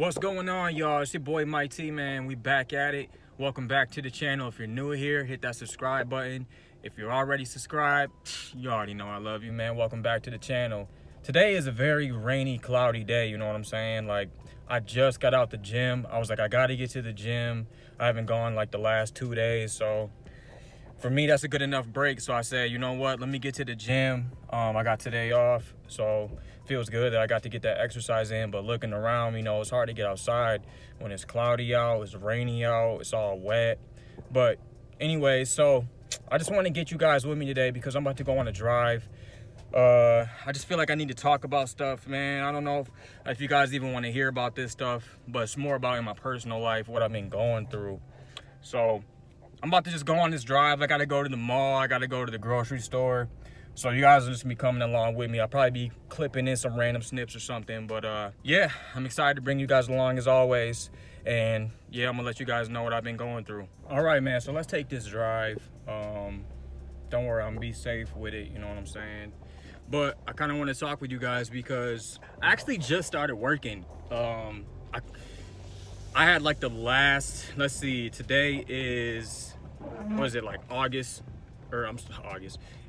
What's going on, y'all? It's your boy Mike T, man. We back at it. Welcome back to the channel. If you're new here, hit that subscribe button. If you're already subscribed, you already know I love you, man. Welcome back to the channel. Today is a very rainy, cloudy day, you know what I'm saying? Like, I just got out the gym. I was like, I gotta get to the gym. I haven't gone like the last 2 days, so for me, that's a good enough break. So I said, you know what? Let me get to the gym. I got today off, so feels good that I got to get that exercise in. But looking around, you know, it's hard to get outside when it's cloudy out, it's rainy out, it's all wet. But anyway, so I just want to get you guys with me today because I'm about to go on a drive. I just feel like I need to talk about stuff, man. I don't know if you guys even want to hear about this stuff, but it's more about in my personal life, what I've been going through. So I'm about to just go on this drive. I gotta go to the mall. I gotta go to the grocery store. So you guys will just be coming along with me. I'll probably be clipping in some random snips or something. But yeah, I'm excited to bring you guys along as always. And yeah, I'm gonna let you guys know what I've been going through. All right, man, so let's take this drive. Don't worry, I'm gonna be safe with it, you know what I'm saying? But I kinda wanna talk with you guys because I actually just started working. I had like the last, let's see, today is, what is it, like August?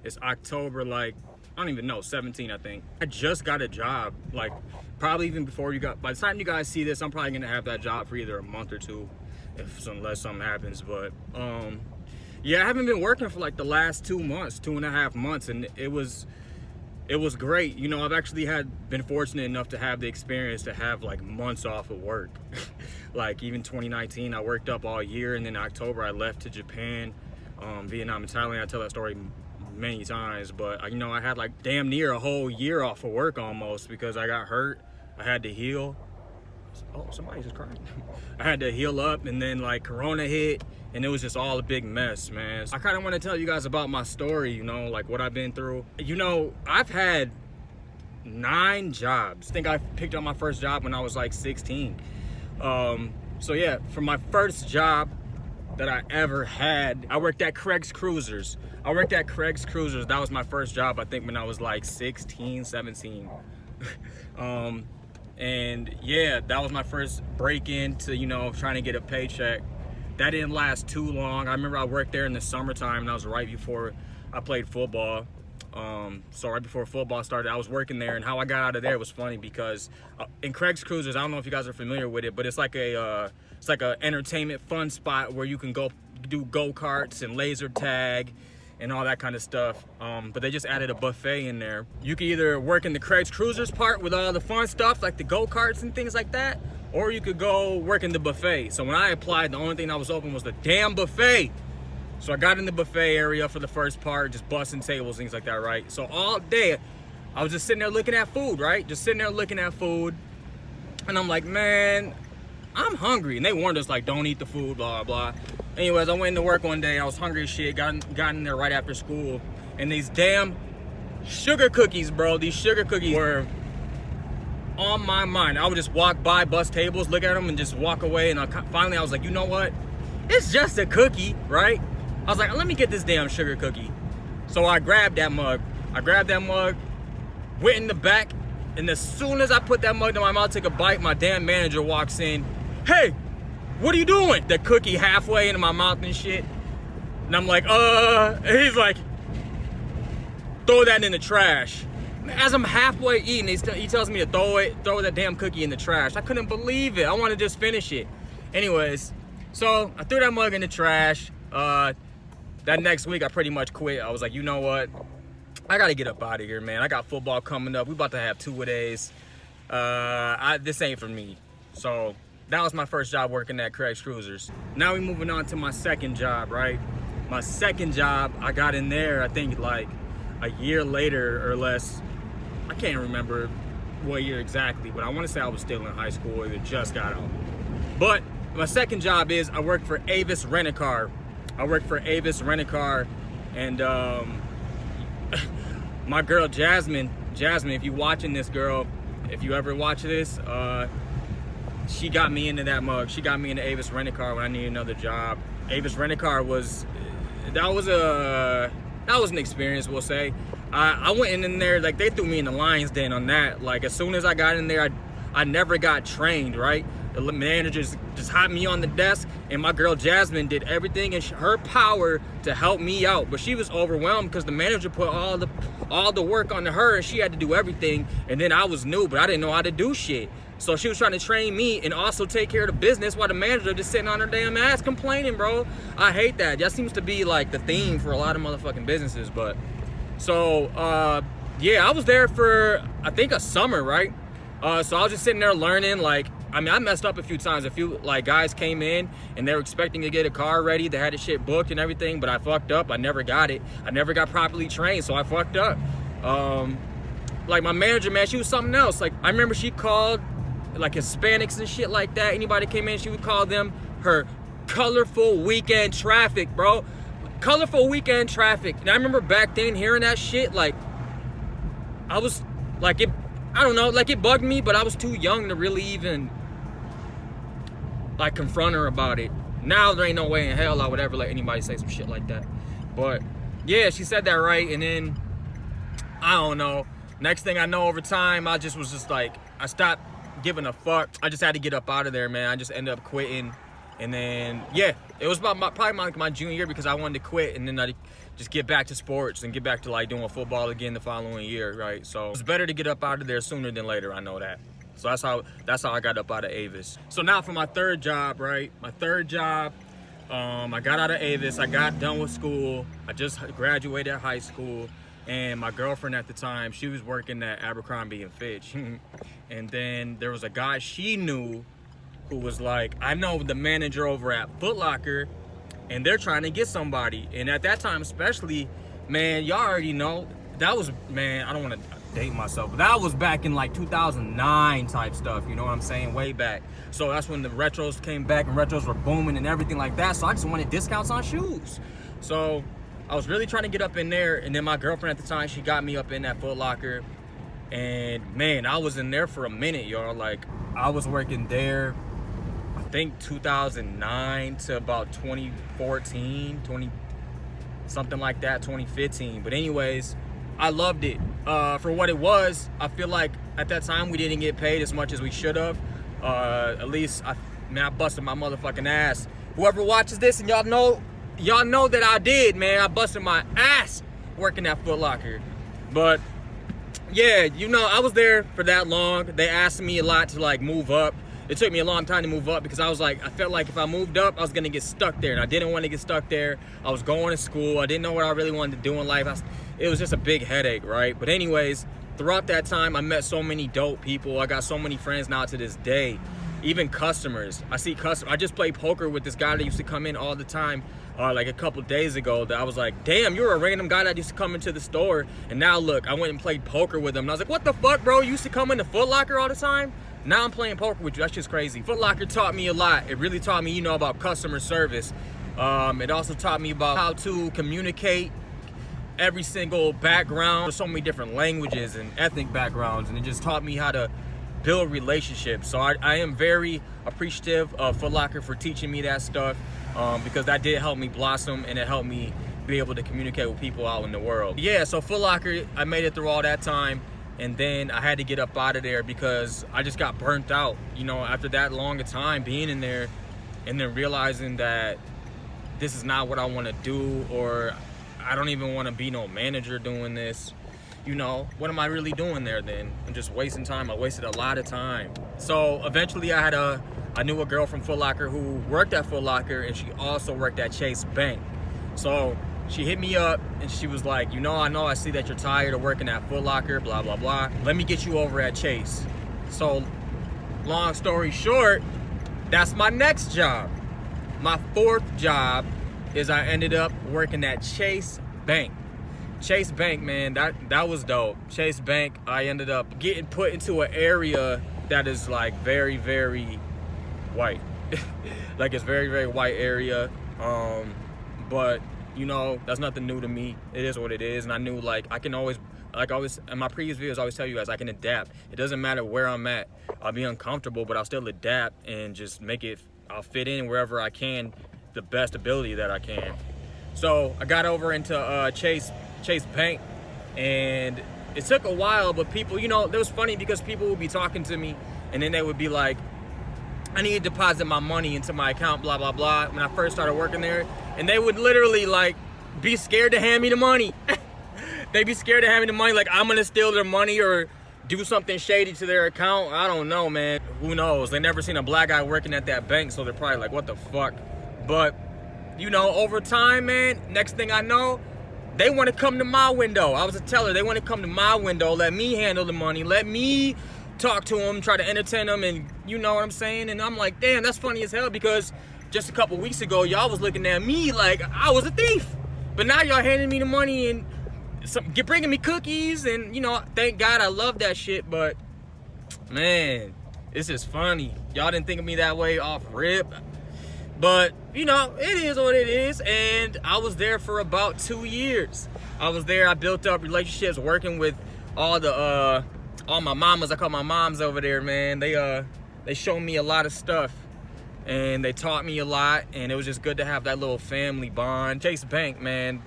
It's October, like, I don't even know, 17, I think. I just got a job, like, probably even before by the time you guys see this, I'm probably gonna have that job for either a month or two, unless something happens, but, yeah, I haven't been working for like the last 2 months, 2.5 months, and it was great. You know, I've actually been fortunate enough to have the experience to have like months off of work. Like even 2019, I worked up all year, and then October I left to Japan, Vietnam and Thailand. I tell that story many times, but you know, I had like damn near a whole year off of work almost because I got hurt. I had to heal. Oh, somebody's just crying. I had to heal up, and then like Corona hit, and it was just all a big mess, man. So I kind of want to tell you guys about my story, you know, like what I've been through. You know, I've had 9 jobs. I think I picked up my first job when I was like 16. So yeah, for my first job that I ever had, I worked at Craig's Cruisers. That was my first job, I think, when I was like 16, 17. And yeah, that was my first break into, you know, trying to get a paycheck. That didn't last too long. I remember I worked there in the summertime, and that was right before I played football. So right before football started, I was working there, and how I got out of there was funny because in Craig's Cruisers, I don't know if you guys are familiar with it, but it's like a entertainment fun spot where you can go do go-karts and laser tag and all that kind of stuff. But they just added a buffet in there. You can either work in the Craig's Cruisers part with all the fun stuff like the go-karts and things like that, or you could go work in the buffet. So when I applied, the only thing that was open was the damn buffet. So I got in the buffet area for the first part, just busting tables, things like that, right? So all day, I was just sitting there looking at food, right? Just sitting there looking at food. And I'm like, man, I'm hungry. And they warned us, like, don't eat the food, blah, blah. Anyways, I went into work one day. I was hungry as shit. Got in there right after school. And these damn sugar cookies, bro. These sugar cookies were on my mind. I would just walk by, bust tables, look at them, and just walk away. And finally, I was like, you know what? It's just a cookie, right? I was like, let me get this damn sugar cookie. So I grabbed that mug. Went in the back, and as soon as I put that mug in my mouth, took a bite, my damn manager walks in. Hey, what are you doing? The cookie halfway into my mouth and shit. And I'm like, and he's like, throw that in the trash. As I'm halfway eating, he tells me to throw that damn cookie in the trash. I couldn't believe it. I wanted to just finish it. Anyways, so I threw that mug in the trash. That next week, I pretty much quit. I was like, you know what? I gotta get up out of here, man. I got football coming up. We about to have 2-a-days. This ain't for me. So that was my first job working at Craig's Cruisers. Now we moving on to my second job, right? My second job, I got in there, I think like a year later or less. I can't remember what year exactly, but I want to say I was still in high school or just got out. But my second job is I worked for Avis Rent-A-Car. And my girl Jasmine, if you watching this, girl, if you ever watch this, she got me into that mug. She got me into Avis Rent-A-Car when I needed another job. Avis Rent-A-Car was an experience, we'll say. I went in there, like, they threw me in the lion's den on that. Like, as soon as I got in there, I never got trained, right? The manager just had me on the desk, and my girl Jasmine did everything in her power to help me out. But she was overwhelmed because the manager put all the work onto her, and she had to do everything. And then I was new, but I didn't know how to do shit. So she was trying to train me and also take care of the business while the manager just sitting on her damn ass complaining, bro. I hate that. That seems to be like the theme for a lot of motherfucking businesses. But so yeah, I was there for I think a summer, right? So I was just sitting there learning. Like, I mean, I messed up a few times. A few like guys came in and they were expecting to get a car ready. They had the shit booked and everything, but I fucked up. I never got it. I never got properly trained, so I fucked up. Like my manager, man, she was something else. Like I remember she called like Hispanics and shit like that. Anybody came in, she would call them her colorful weekend traffic, bro. Colorful weekend traffic. And I remember back then hearing that shit, like I was like, I don't know, like it bugged me, but I was too young to really even like confront her about it. Now there ain't no way in hell I would ever let anybody say some shit like that. But yeah, she said that right. And then I don't know, next thing I know, over time I just was just like, I stopped giving a fuck. I just had to get up out of there, man. I just ended up quitting. And then yeah, it was about probably my junior year, because I wanted to quit and then I just get back to sports and get back to like doing football again the following year, right? So it's better to get up out of there sooner than later. I know that. So that's how I got up out of Avis. So now for my third job, right? My third job, I got out of Avis. I got done with school. I just graduated high school. And my girlfriend at the time, she was working at Abercrombie and Fitch. And then there was a guy she knew who was like, I know the manager over at Foot Locker, and they're trying to get somebody. And at that time especially, man, y'all already know, that was, man, I don't want to date myself, but that was back in like 2009 type stuff, you know what I'm saying, way back. So that's when the retros came back and retros were booming and everything like that. So I just wanted discounts on shoes. So I was really trying to get up in there, and then my girlfriend at the time, she got me up in that Foot Locker. And man, I was in there for a minute, y'all. Like, I was working there, I think 2009 to about 2014, something like that, 2015. But anyways, I loved it. For what it was, I feel like at that time we didn't get paid as much as we should have. At least, I busted my motherfucking ass. Whoever watches this and y'all know that I did, man. I busted my ass working at Foot Locker. But yeah, you know, I was there for that long. They asked me a lot to like move up. It took me a long time to move up because I felt like if I moved up, I was gonna get stuck there, and I didn't want to get stuck there. I was going to school. I didn't know what I really wanted to do in life. It was just a big headache, right? But anyways, throughout that time, I met so many dope people. I got so many friends now to this day. Even customers. I just played poker with this guy that used to come in all the time. Like a couple days ago, that I was like, damn, you're a random guy that used to come into the store. And now look, I went and played poker with him. And I was like, what the fuck, bro? You used to come into Foot Locker all the time? Now I'm playing poker with you. That's just crazy. Foot Locker taught me a lot. It really taught me, you know, about customer service. It also taught me about how to communicate every single background. There's so many different languages and ethnic backgrounds. And it just taught me how to build relationships. So I am very appreciative of Foot Locker for teaching me that stuff, because that did help me blossom, and it helped me be able to communicate with people out in the world. Yeah, so Foot Locker, I made it through all that time, and then I had to get up out of there because I just got burnt out, you know, after that long a time being in there, and then realizing that this is not what I want to do, or I don't even want to be no manager doing this. You know, what am I really doing there then? I'm just wasting time. I wasted a lot of time. So eventually I knew a girl from Foot Locker who worked at Foot Locker, and she also worked at Chase Bank. So she hit me up and she was like, you know, I see that you're tired of working at Foot Locker, blah, blah, blah. Let me get you over at Chase. So long story short, that's my next job. My fourth job is I ended up working at Chase Bank. Chase Bank, man, that was dope. Chase Bank, I ended up getting put into an area that is like very, very white. Like, it's very, very white area. But you know, that's nothing new to me. It is what it is. And I knew, like, I can always, like I always, in my previous videos, I always tell you guys, I can adapt. It doesn't matter where I'm at. I'll be uncomfortable, but I'll still adapt and just I'll fit in wherever I can, the best ability that I can. So I got over into Chase Bank, and it took a while, but people, you know, it was funny because people would be talking to me, and then they would be like, I need to deposit my money into my account, blah, blah, blah, when I first started working there. And they would literally, like, be scared to hand me the money. They'd be scared to hand me the money, like I'm gonna steal their money or do something shady to their account. I don't know, man. Who knows? They never seen a black guy working at that bank, so they're probably like, what the fuck? But, you know, over time, man, next thing I know, they want to come to my window. I was a teller. They want to come to my window, let me handle the money, let me talk to them, try to entertain them, and you know what I'm saying? And I'm like, damn, that's funny as hell, because just a couple weeks ago, y'all was looking at me like I was a thief. But now y'all handing me the money and bringing me cookies, and you know, thank God, I love that shit. But man, it's just funny. Y'all didn't think of me that way off rip. But you know, it is what it is. And I was there for about 2 years. I was there. I built up relationships working with all my mamas. I call my moms over there, man. They showed me a lot of stuff, and they taught me a lot, and it was just good to have that little family bond. Chase Bank, man,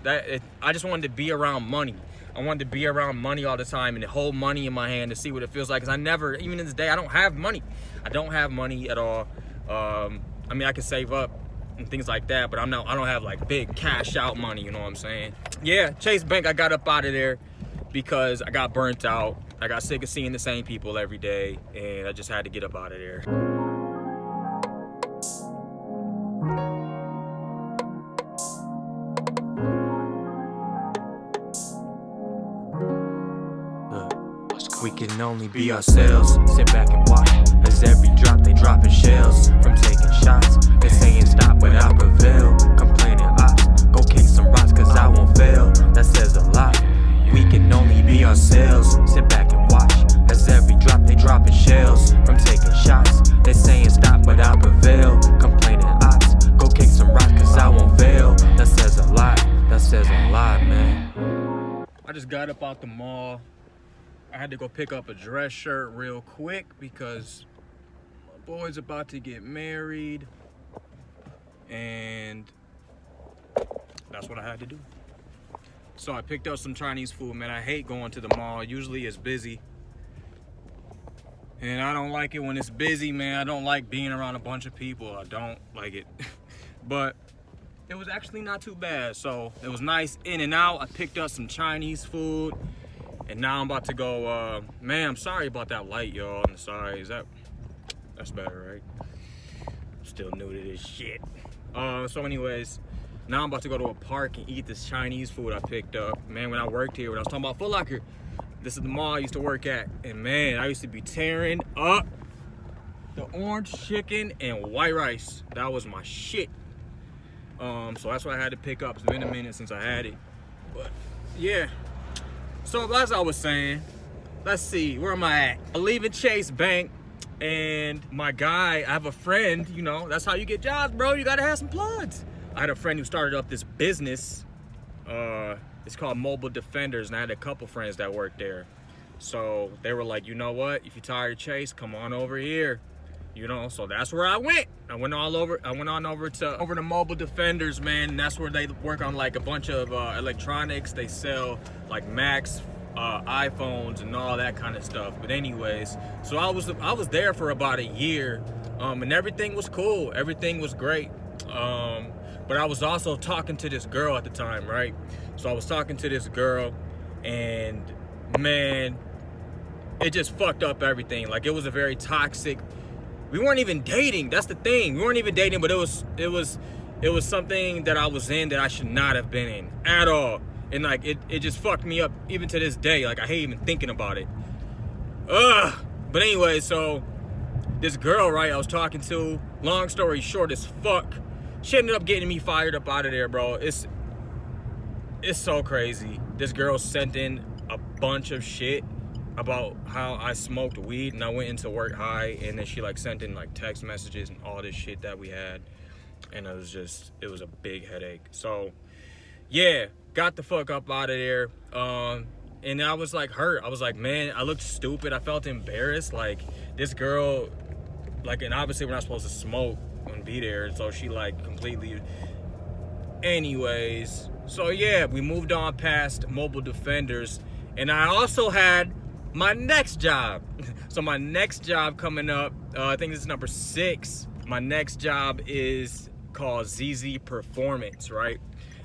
I just wanted to be around money. I wanted to be around money all the time and to hold money in my hand to see what it feels like. Because I never, even to this day, I don't have money. I don't have money at all. I mean, I can save up and things like that, but I don't have like big cash out money, you know what I'm saying? Yeah, Chase Bank, I got up out of there because I got burnt out. I got sick of seeing the same people every day, and I just had to get up out of there. We can only be ourselves. Sit back and watch as every drop they dropping shells. From taking shots, they saying stop but I prevail. Complaining ops, go kick some rocks cause I won't fail. That says a lot. We can only be ourselves. Sit back and watch as every drop they dropping shells. From taking shots, they saying stop but I prevail. Complaining ops, go kick some rocks cause I won't fail. That says a lot. That says a lot, man. I just got up out the mall. I had to go pick up a dress shirt real quick because my boy's about to get married, and that's what I had to do. So I picked up some Chinese food, man. I hate going to the mall. Usually it's busy, and I don't like it when it's busy, man. I don't like being around a bunch of people. I don't like it. But it was actually not too bad. So it was nice in and out. I picked up some Chinese food. And now I'm about to go, man, I'm sorry about that light, y'all, on the side. That's better, right? I'm still new to this shit. So anyways, now I'm about to go to a park and eat this Chinese food I picked up. Man, when I worked here, when I was talking about Foot Locker, this is the mall I used to work at. And man, I used to be tearing up the orange chicken and white rice. That was my shit. So that's what I had to pick up. It's been a minute since I had it. But yeah. So as I was saying, let's see, where am I at? I'm leaving Chase Bank, and my guy, I have a friend, you know, that's how you get jobs, bro. You gotta have some plugs. I had a friend who started up this business. It's called Mobile Defenders, and I had a couple friends that worked there. So they were like, you know what? If you're tired of Chase, come on over here. You know, so that's where I went. I went on over to Mobile Defenders, man. And that's where they work on like a bunch of electronics. They sell like Macs, iPhones, and all that kind of stuff. But anyways, so I was there for about a year, and everything was cool. Everything was great. But I was also talking to this girl at the time, right? So I was talking to this girl, and man, it just fucked up everything. Like, it was a very toxic. We weren't even dating. That's the thing. We weren't even dating, but it was something that I was in that I should not have been in at all. And like it just fucked me up even to this day. Like, I hate even thinking about it. Ugh. But anyway, so this girl, right, I was talking to, long story short as fuck, she ended up getting me fired up out of there, bro. It's so crazy. This girl sent in a bunch of shit about how I smoked weed and I went into work high, and then she like sent in like text messages and all this shit that we had, and it was a big headache. So yeah, got the fuck up out of there. And I was like hurt. I was like, man, I looked stupid. I felt embarrassed. Like, this girl, like, and obviously we're not supposed to smoke and be there, so she like completely. Anyways, so yeah, we moved on past Mobile Defenders, and I also had my next job. So my next job coming up, I think this is number 6. My next job is called ZZ Performance, right?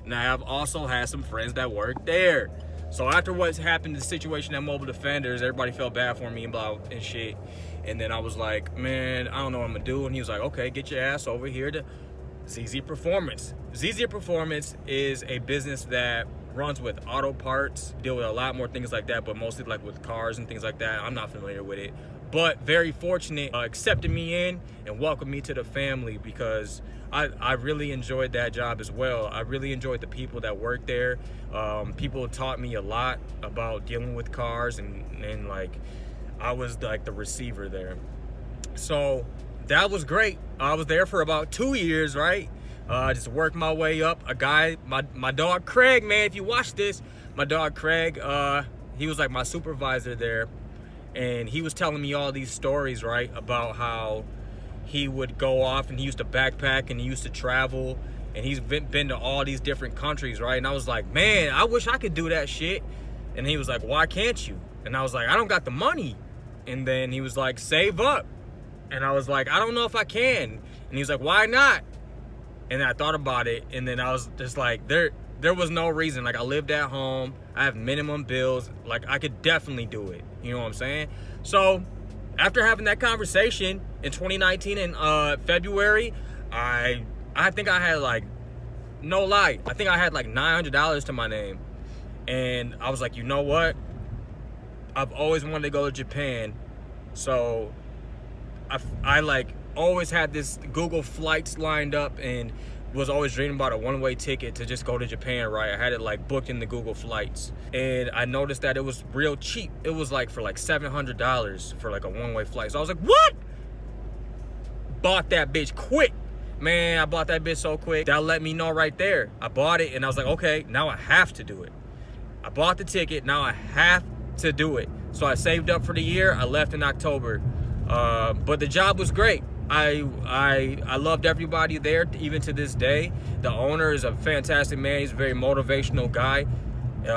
And I have also had some friends that work there. So after what's happened, the situation at Mobile Defenders, everybody felt bad for me and blah and shit. And then I was like, man, I don't know what I'm gonna do. And he was like, okay, get your ass over here to ZZ Performance. ZZ Performance is a business that runs with auto parts, deal with a lot more things like that, but mostly like with cars and things like that. I'm not familiar with it, but very fortunate, accepted me in and welcomed me to the family, because I really enjoyed that job as well. I really enjoyed the people that work there. People taught me a lot about dealing with cars, and like I was like the receiver there. So that was great. I was there for about 2 years, right? Just worked my way up. A guy, my dog Craig, man, if you watch this, my dog Craig, he was like my supervisor there. And he was telling me all these stories, right, about how he would go off and he used to backpack and he used to travel. And he's been to all these different countries, right? And I was like, man, I wish I could do that shit. And he was like, why can't you? And I was like, I don't got the money. And then he was like, save up. And I was like, I don't know if I can. And he was like, why not? And I thought about it, and then I was just like, there was no reason. Like, I lived at home, I have minimum bills, like I could definitely do it. You know what I'm saying? So after having that conversation in 2019 in February, I think I had like, no lie, I think I had like $900 to my name. And I was like, you know what? I've always wanted to go to Japan. So I like always had this Google flights lined up and was always dreaming about a one-way ticket to just go to Japan, right? I had it like booked in the Google flights, and I noticed that it was real cheap. It was like for like $700 for like a one-way flight. So I was like, what? Bought that bitch quick. Man, I bought that bitch so quick. That let me know right there. I bought it and I was like, okay, now I have to do it. I bought the ticket, now I have to do it. So I saved up for the year. I left in October. But the job was great. I loved everybody there, even to this day. The owner is a fantastic man. He's a very motivational guy.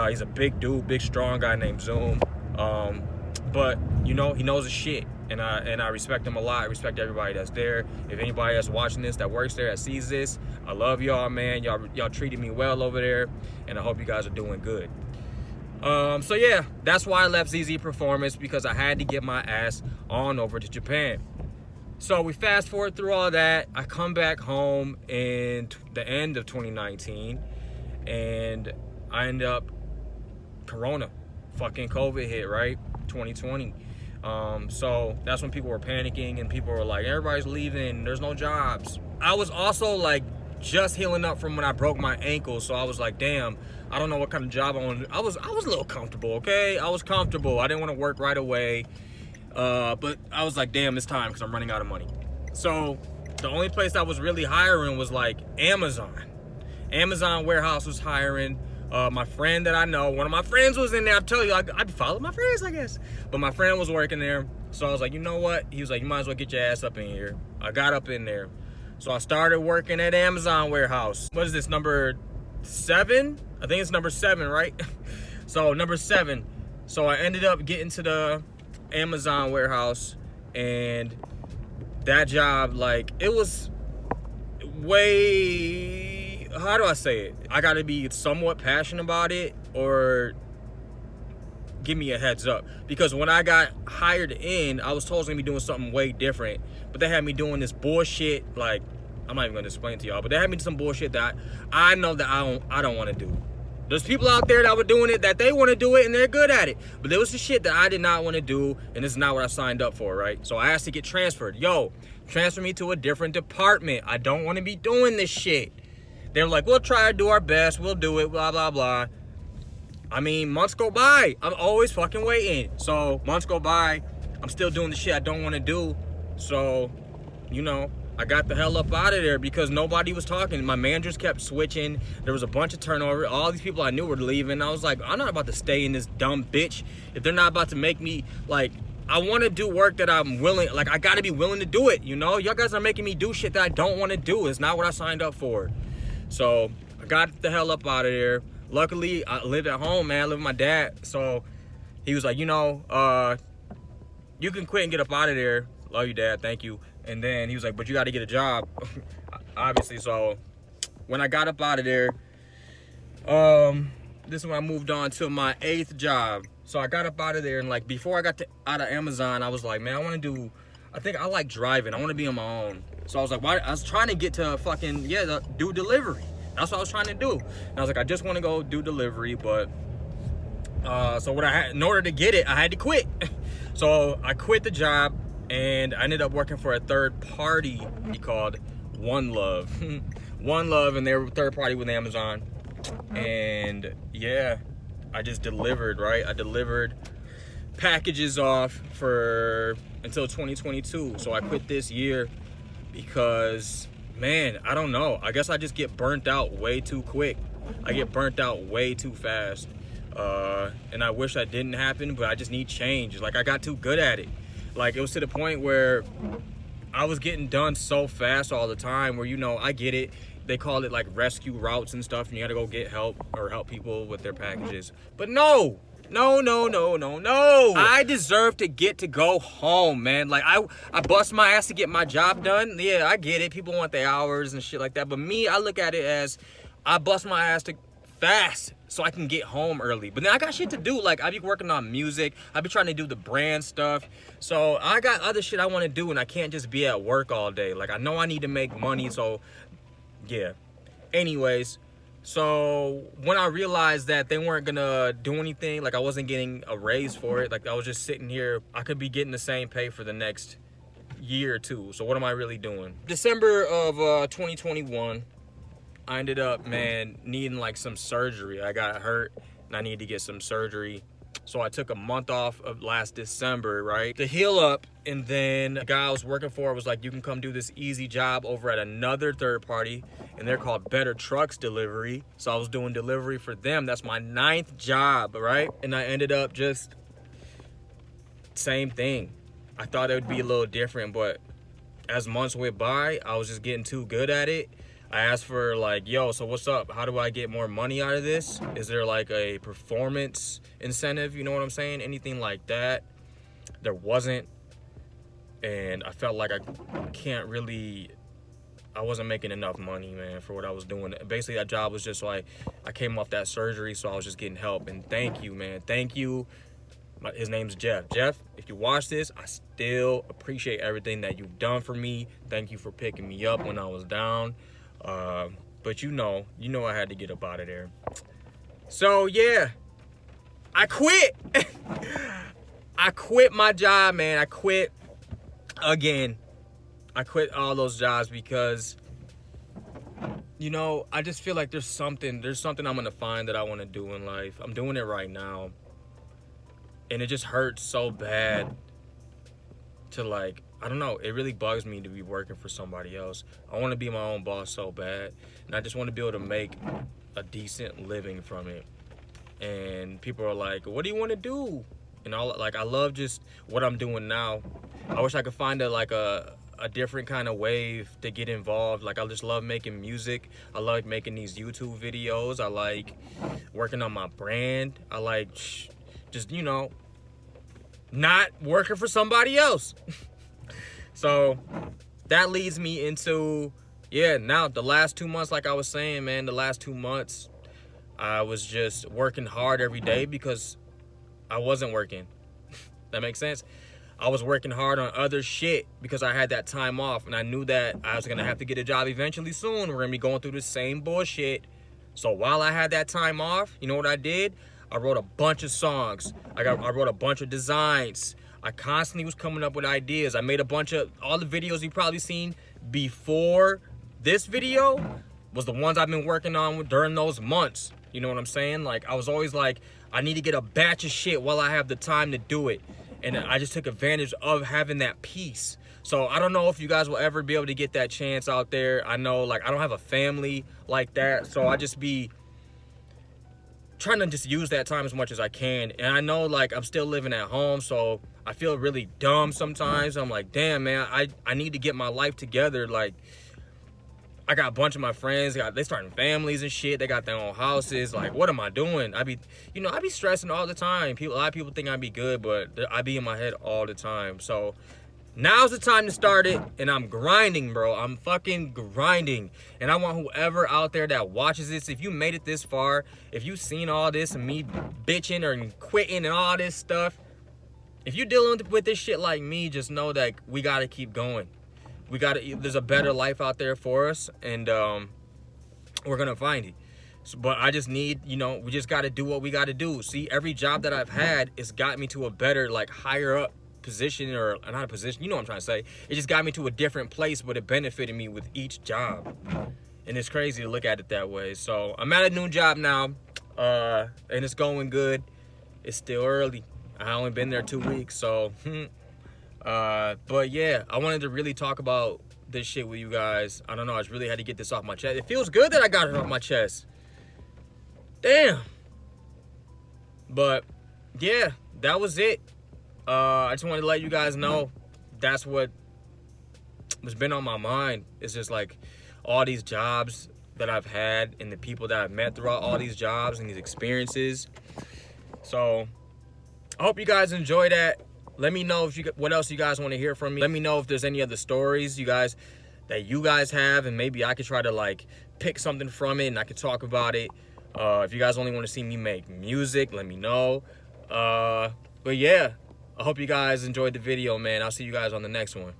He's a big dude, big strong guy named Zoom. But you know, he knows his shit, and I respect him a lot. I respect everybody that's there. If anybody that's watching this, that works there, that sees this, I love y'all, man. Y'all treated me well over there, and I hope you guys are doing good. So yeah, that's why I left ZZ Performance, because I had to get my ass on over to Japan. So we fast forward through all that. I come back home in the end of 2019, and I end up Corona, fucking COVID hit, right? 2020. So that's when people were panicking and people were like, everybody's leaving, there's no jobs. I was also like just healing up from when I broke my ankle, so I was like, damn, I don't know what kind of job I want to do. I was a little comfortable, okay? I was comfortable. I didn't want to work right away. But I was like, damn, it's time, because I'm running out of money. So the only place that was really hiring was like Amazon. Amazon warehouse was hiring. My friend that I know, one of my friends was in there. I tell you, I follow my friends, I guess. But my friend was working there. So I was like, you know what? He was like, you might as well get your ass up in here. I got up in there. So I started working at Amazon warehouse. What is this, number 7? I think it's number 7, right? So number 7. So I ended up getting to the Amazon warehouse, and that job, like, it was way, how do I say it? I gotta be somewhat passionate about it, or give me a heads up, because when I got hired in, I was told I was gonna be doing something way different, but they had me doing this bullshit. Like, I'm not even gonna explain to y'all, but they had me do some bullshit that I know that I don't want to do. There's people out there that were doing it, that they want to do it, and they're good at it. But there was the shit that I did not want to do, and this is not what I signed up for, right? So I asked to get transferred. Yo, transfer me to a different department. I don't want to be doing this shit. They were like, we'll try to do our best. We'll do it, blah, blah, blah. I mean, months go by. I'm always fucking waiting. So months go by. I'm still doing the shit I don't want to do. So, you know, I got the hell up out of there because nobody was talking. My managers kept switching. There was a bunch of turnover. All these people I knew were leaving. I was like, I'm not about to stay in this dumb bitch if they're not about to make me, like, I want to do work that I'm willing, like, I got to be willing to do it, you know? Y'all guys are making me do shit that I don't want to do. It's not what I signed up for. So I got the hell up out of there. Luckily, I live at home, man. I live with my dad. So, he was like, you can quit and get up out of there. Love you, Dad. Thank you. And then he was like, but you got to get a job, obviously. So when I got up out of there, this is when I moved on to my 8th job. So I got up out of there, and like before I got out of Amazon, I was like, man, I think I like driving. I want to be on my own. So I was like, why? I was trying to get to fucking, do delivery. That's what I was trying to do. And I was like, I just want to go do delivery, but so what I had, in order to get it, I had to quit. So I quit the job, and I ended up working for a third party called One Love. One Love, and they were third party with Amazon. And yeah, I just delivered, right? I delivered packages off until 2022. So I quit this year because, man, I don't know. I guess I just get burnt out way too quick. I get burnt out way too fast. And I wish that didn't happen, but I just need change. Like, I got too good at it. Like, it was to the point where I was getting done so fast all the time where, I get it. They call it like rescue routes and stuff, and you gotta go get help or help people with their packages. But no. I deserve to get to go home, man. Like, I bust my ass to get my job done. Yeah, I get it. People want their hours and shit like that. But me, I look at it as I bust my ass to fast so I can get home early. But then I got shit to do. Like, I be working on music. I be trying to do the brand stuff. So I got other shit I want to do, and I can't just be at work all day. Like, I know I need to make money, so yeah. Anyways, so when I realized that they weren't gonna do anything, like I wasn't getting a raise for it, like I was just sitting here, I could be getting the same pay for the next year or two. So what am I really doing? December of 2021, I ended up, man, needing like some surgery. I got hurt and I needed to get some surgery. So I took a month off of last December, right, to heal up. And then the guy I was working for was like, you can come do this easy job over at another third party, and they're called Better Trucks Delivery. So I was doing delivery for them. That's my 9th job, right? And I ended up just same thing. I thought it would be a little different, but as months went by, I was just getting too good at it. I asked for like, yo, so what's up? How do I get more money out of this? Is there like a performance incentive? You know what I'm saying? Anything like that? There wasn't. And I felt like I wasn't making enough money, man, for what I was doing. Basically, that job was just like, I came off that surgery, so I was just getting help. And thank you, man. Thank you. His name's Jeff. Jeff, if you watch this, I still appreciate everything that you've done for me. Thank you for picking me up when I was down. But you know I had to get up out of there. So yeah, I quit. I quit my job, man. I quit again. I quit all those jobs because, I just feel like there's something I'm gonna find that I want to do in life. I'm doing it right now, and it just hurts so bad to like, I don't know, it really bugs me to be working for somebody else. I want to be my own boss so bad, and I just want to be able to make a decent living from it. And people are like, what do you want to do? And all, like, I love just what I'm doing now. I wish I could find a different kind of wave to get involved. Like, I just love making music. I like making these YouTube videos. I like working on my brand. I like just, not working for somebody else. So that leads me into, now the last 2 months, like I was saying, man, the last 2 months, I was just working hard every day because I wasn't working. That makes sense? I was working hard on other shit because I had that time off, and I knew that I was going to have to get a job eventually soon. We're going to be going through the same bullshit. So while I had that time off, you know what I did? I wrote a bunch of songs. I wrote a bunch of designs. I constantly was coming up with ideas. I made a bunch of, all the videos you probably seen before this video was the ones I've been working on during those months. You know what I'm saying? Like, I was always like, I need to get a batch of shit while I have the time to do it. And I just took advantage of having that peace. So I don't know if you guys will ever be able to get that chance out there. I know, like, I don't have a family like that. So I just be trying to just use that time as much as I can. And I know, like, I'm still living at home, so I feel really dumb sometimes. I'm like, damn, man, I need to get my life together. Like, I got a bunch of my friends, they starting families and shit. They got their own houses. Like, what am I doing? I be stressing all the time. A lot of people think I be good, but I be in my head all the time. So now's the time to start it, and I'm grinding, bro. I'm fucking grinding. And I want whoever out there that watches this, if you made it this far, if you seen all this and me bitching or quitting and all this stuff, if you dealing with this shit like me, just know that we gotta keep going. There's a better life out there for us, and we're gonna find it. So, but I just need, we just gotta do what we gotta do. See, every job that I've had, it's got me to a better, like, higher up position, or not a position, you know what I'm trying to say. It just got me to a different place, but it benefited me with each job. And it's crazy to look at it that way. So I'm at a new job now, and it's going good. It's still early. I only been there 2 weeks, so but yeah, I wanted to really talk about this shit with you guys. I don't know, I just really had to get this off my chest. It feels good that I got it off my chest. Damn. But yeah, that was it. I just wanted to let you guys know that's what's been on my mind. It's just like all these jobs that I've had and the people that I've met throughout all these jobs and these experiences. So I hope you guys enjoy that. Let me know what else you guys want to hear from me. Let me know if there's any other stories you guys have, and maybe I could try to like pick something from it and I could talk about it. If you guys only want to see me make music, let me know. But yeah, I hope you guys enjoyed the video, man. I'll see you guys on the next one.